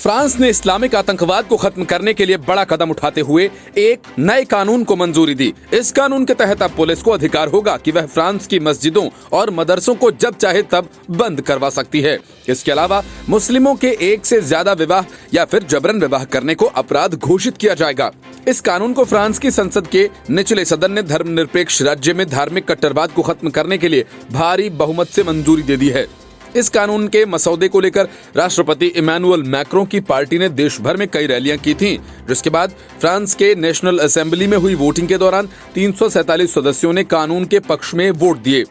France ने Islamic आतंकवाद को खत्म करने के लिए बड़ा कदम उठाते हुए एक नए कानून को मंजूरी दी। इस कानून के तहत अब पुलिस को अधिकार होगा कि वह फ्रांस की मस्जिदों और मदरसों को जब चाहे तब बंद करवा सकती है। इसके अलावा मुस्लिमों के एक से ज्यादा विवाह या फिर जबरन विवाह करने को अपराध घोषित किया जाएगा। इस कानून को फ्रांस की संसद के निचले सदन ने धर्मनिरपेक्ष राज्य में धार्मिक कट्टरवाद को खत्म करने के लिए भारी बहुमत से मंजूरी दे दी है। इस कानून के मसौदे को लेकर राष्ट्रपति इमैनुअल मैक्रों की पार्टी ने देश भर में कई रैलियां की थीं, जिसके बाद फ्रांस के नेशनल असेंबली में हुई वोटिंग के दौरान 347 सदस्यों ने कानून के पक्ष में वोट दिए,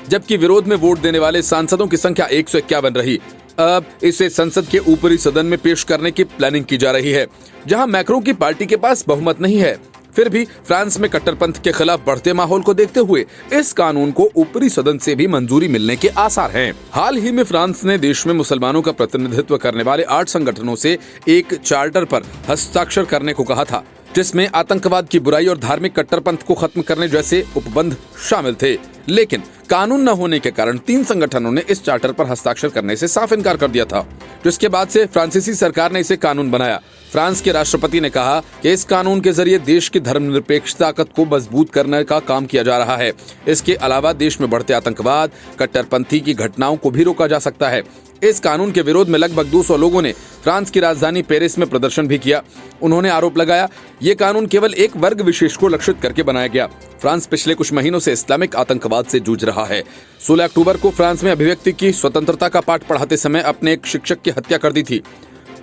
जबकि विरोध में वोट देने वाले सांसदों की संख्या 151 रही। अब इसे संसद के ऊपरी सदन में पेश करने की प्लानिंग की जा रही है, जहां मैक्रों की पार्टी के पास बहुमत नहीं है। फिर भी फ्रांस में कट्टरपंथ के खिलाफ बढ़ते माहौल को देखते हुए इस कानून को ऊपरी सदन से भी मंजूरी मिलने के आसार हैं। हाल ही में फ्रांस ने देश में मुसलमानों का प्रतिनिधित्व करने वाले 8 संगठनों से एक चार्टर पर हस्ताक्षर करने को कहा था, जिसमें आतंकवाद की बुराई और धार्मिक कट्टरपंथ को खत्म करने जैसे उपबंध शामिल थे। लेकिन कानून न होने के कारण 3 संगठनों ने इस चार्टर पर हस्ताक्षर करने से साफ इनकार कर दिया था, जिसके बाद से फ्रांसीसी सरकार ने इसे कानून बनाया। फ्रांस के राष्ट्रपति ने कहा कि इस कानून के जरिए देश की धर्मनिरपेक्ष ताकत को मजबूत करने का काम किया जा रहा है। इसके अलावा देश में बढ़ते आतंकवाद, कट्टरपंथी की घटनाओं को भी रोका जा सकता है। इस कानून के विरोध में लगभग 200 लोगों ने फ्रांस की राजधानी पेरिस में प्रदर्शन भी किया। उन्होंने आरोप लगाया, ये कानून केवल एक वर्ग विशेष को लक्षित करके बनाया गया। फ्रांस पिछले कुछ महीनों से इस्लामिक आतंकवाद से जूझ रहा है। 16 अक्टूबर को फ्रांस में अभिव्यक्ति की स्वतंत्रता का पाठ पढ़ाते समय अपने एक शिक्षक की हत्या कर दी थी।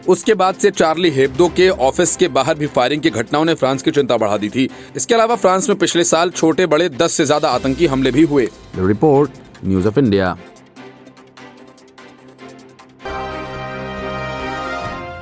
उसके बाद से चार्ली हेब्दो के ऑफिस के बाहर भी फायरिंग की घटनाओं ने फ्रांस की चिंता बढ़ा दी थी। इसके अलावा फ्रांस में पिछले साल छोटे बड़े 10 से ज्यादा आतंकी हमले भी हुए। The Report, News of India।